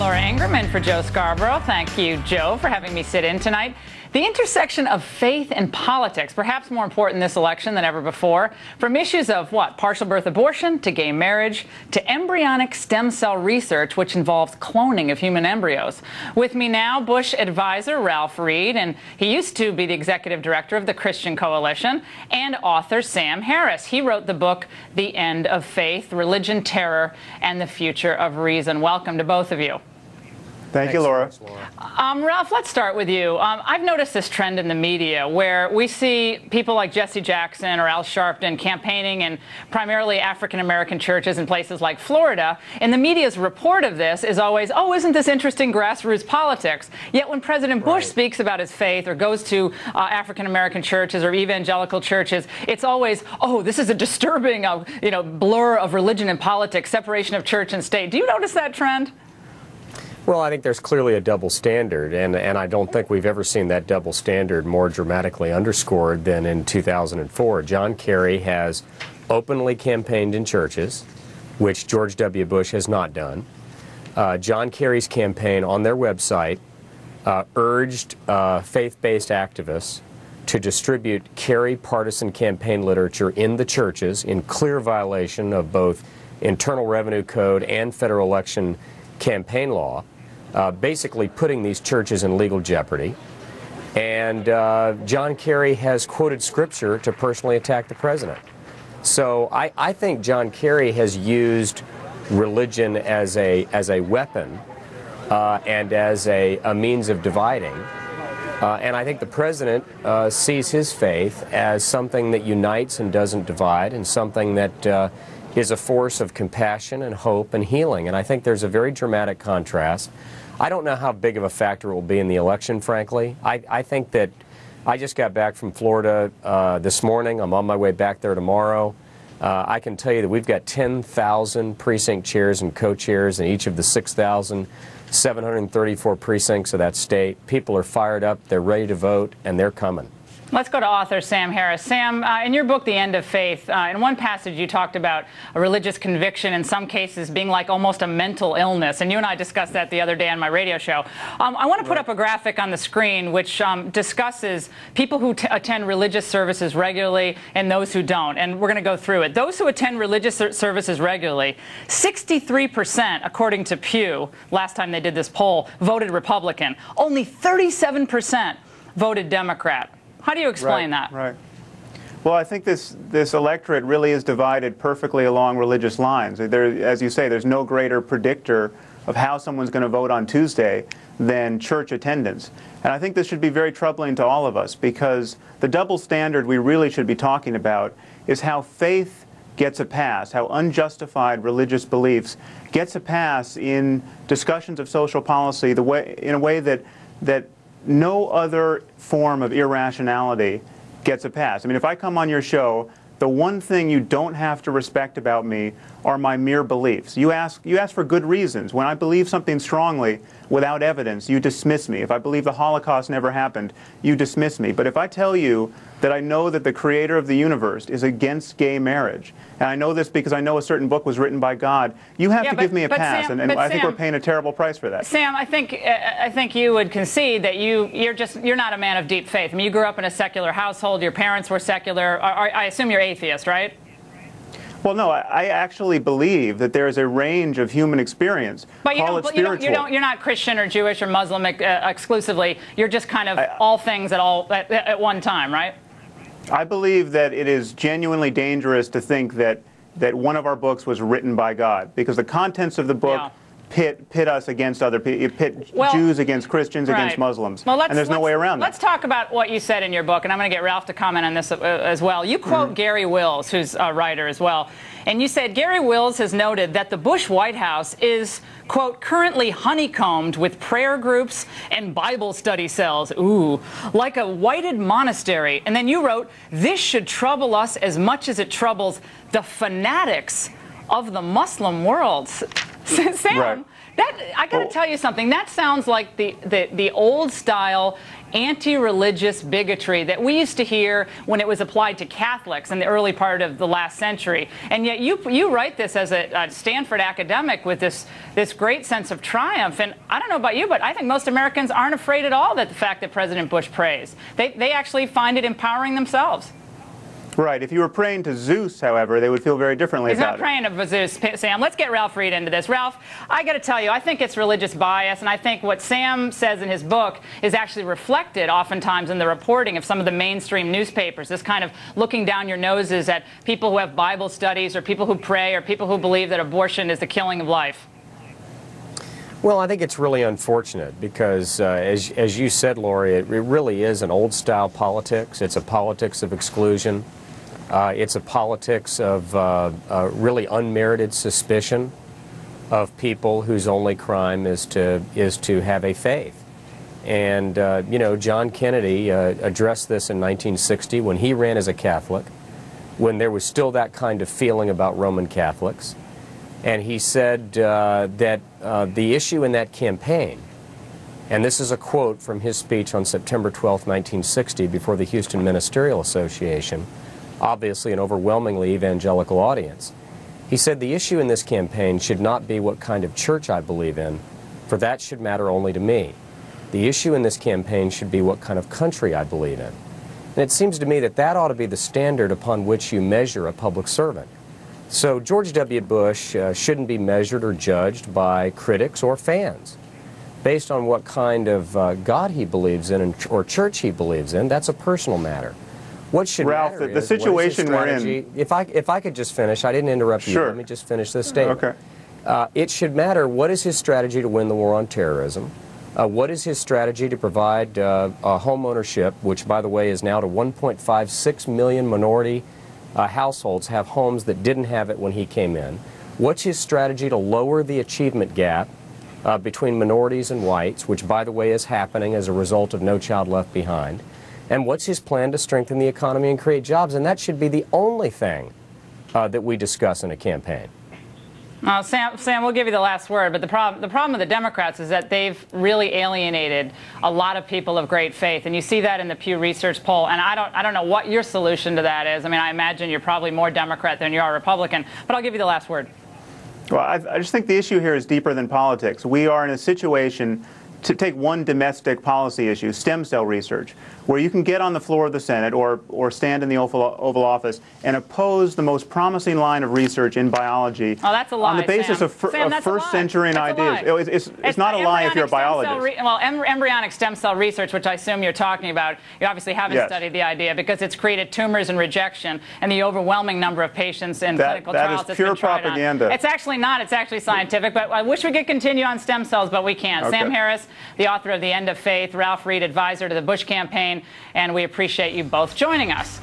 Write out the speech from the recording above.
Laura Ingraham in for Joe Scarborough. Thank you, Joe, for having me sit in tonight. The intersection of faith and politics, perhaps more important this election than ever before, from issues of what? Partial birth abortion to gay marriage to embryonic stem cell research, which involves cloning of human embryos. With me now, Bush advisor Ralph Reed, and he used to be the executive director of the Christian Coalition, and author Sam Harris. He wrote the book, The End of Faith, Religion, Terror, and the Future of Reason. Welcome to both of you. Thank you, Laura. Ralph, let's start with you. I've noticed this trend in the media where we see people like Jesse Jackson or Al Sharpton campaigning in primarily African-American churches in places like Florida, and the media's report of this is always, oh, isn't this interesting grassroots politics? Yet when President Bush speaks about his faith or goes to African-American churches or evangelical churches, it's always, oh, this is a disturbing blur of religion and politics, separation of church and state. Do you notice that trend? Well, I think there's clearly a double standard, and I don't think we've ever seen that double standard more dramatically underscored than in 2004. John Kerry has openly campaigned in churches, which George W. Bush has not done. John Kerry's campaign on their website urged faith-based activists to distribute Kerry partisan campaign literature in the churches in clear violation of both Internal Revenue Code and federal election campaign law, basically putting these churches in legal jeopardy. And John Kerry has quoted scripture to personally attack the president. So I think John Kerry has used religion as a weapon and as a means of dividing. And I think the president sees his faith as something that unites and doesn't divide, and something that is a force of compassion and hope and healing. And I think there's a very dramatic contrast. I don't know how big of a factor it will be in the election, frankly. I think that I just got back from Florida this morning. I'm on my way back there tomorrow. I can tell you that we've got 10,000 precinct chairs and co-chairs in each of the 6,734 precincts of that state. People are fired up, they're ready to vote, and they're coming. Let's go to author Sam Harris. Sam, in your book, The End of Faith, in one passage you talked about a religious conviction in some cases being like almost a mental illness, and you and I discussed that the other day on my radio show. I want to put up a graphic on the screen which discusses people who attend religious services regularly and those who don't, and we're going to go through it. Those who attend religious services regularly, 63%, according to Pew, last time they did this poll, voted Republican. Only 37% voted Democrat. How do you explain that? Right. Well, I think this electorate really is divided perfectly along religious lines. As you say, there's no greater predictor of how someone's going to vote on Tuesday than church attendance. And I think this should be very troubling to all of us, because the double standard we really should be talking about is how faith gets a pass, how unjustified religious beliefs gets a pass in discussions of social policy in a way that no other form of irrationality gets a pass. I mean, if I come on your show, the one thing you don't have to respect about me are my mere beliefs. You ask for good reasons. When I believe something strongly without evidence, you dismiss me. If I believe the Holocaust never happened, you dismiss me. But if I tell you that I know that the creator of the universe is against gay marriage, and I know this because I know a certain book was written by God, you have to give me a pass, Sam, and I think we're paying a terrible price for that. Sam, I think you would concede that you're not a man of deep faith. I mean, you grew up in a secular household. Your parents were secular. I assume you're atheist, right? Well, no, I actually believe that there is a range of human experience. But you're not Christian or Jewish or Muslim exclusively. You're just kind of all things at one time, right? I believe that it is genuinely dangerous to think that one of our books was written by God, because the contents of the book pit us against other people, pit Jews against Christians, against Muslims, and there's no way around that. Let's talk about what you said in your book, and I'm going to get Ralph to comment on this as well. You quote Gary Wills, who's a writer as well, and you said Gary Wills has noted that the Bush White House is, quote, currently honeycombed with prayer groups and Bible study cells, ooh, like a whited monastery. And then you wrote, this should trouble us as much as it troubles the fanatics of the Muslim world. Sam, Right. I got to tell you something. That sounds like the old style anti-religious bigotry that we used to hear when it was applied to Catholics in the early part of the last century. And yet you write this as a Stanford academic with this great sense of triumph. And I don't know about you, but I think most Americans aren't afraid at all that the fact that President Bush prays. They actually find it empowering themselves. Right. If you were praying to Zeus, however, they would feel very differently about it. He's not praying to Zeus, Sam. Let's get Ralph Reed into this. Ralph, I got to tell you, I think it's religious bias, and I think what Sam says in his book is actually reflected oftentimes in the reporting of some of the mainstream newspapers, this kind of looking down your noses at people who have Bible studies or people who pray or people who believe that abortion is the killing of life. Well, I think it's really unfortunate because, as you said, Laura, it really is an old-style politics. It's a politics of exclusion. It's a politics of really unmerited suspicion of people whose only crime is to have a faith. And you know, John Kennedy addressed this in 1960 when he ran as a Catholic, when there was still that kind of feeling about Roman Catholics. And he said that the issue in that campaign, and this is a quote from his speech on September 12, 1960, before the Houston Ministerial Association, obviously an overwhelmingly evangelical audience. He said, "The issue in this campaign should not be what kind of church I believe in, for that should matter only to me. The issue in this campaign should be what kind of country I believe in." And it seems to me that that ought to be the standard upon which you measure a public servant. So George W. Bush shouldn't be measured or judged by critics or fans based on what kind of God he believes in or church he believes in. That's a personal matter. What should Ralph, matter the is situation we're in. If I could just finish, I didn't interrupt you. Sure. Let me just finish this statement. Okay. It should matter what is his strategy to win the war on terrorism. What is his strategy to provide home ownership, which, by the way, is now to 1.56 million minority households have homes that didn't have it when he came in. What's his strategy to lower the achievement gap between minorities and whites, which, by the way, is happening as a result of No Child Left Behind? And what's his plan to strengthen the economy and create jobs? And that should be the only thing that we discuss in a campaign. Sam, we'll give you the last word, but the problem with the Democrats is that they've really alienated a lot of people of great faith, and you see that in the Pew Research poll. And I don't know what your solution to that is. I mean, I imagine you're probably more Democrat than you are Republican, but I'll give you the last word. Well, I just think the issue here is deeper than politics. We are in a situation, to take one domestic policy issue, stem cell research, where you can get on the floor of the Senate or stand in the Oval Office and oppose the most promising line of research in biology on the basis of first-century ideas. It's not a lie if you're a biologist. Embryonic stem cell research, which I assume you're talking about, you obviously haven't studied the idea because it's created tumors and rejection and the overwhelming number of patients in clinical trials. That is pure propaganda. It's actually not. It's actually scientific. But I wish we could continue on stem cells, but we can't. Okay. Sam Harris, the author of The End of Faith, Ralph Reed, advisor to the Bush campaign, and we appreciate you both joining us.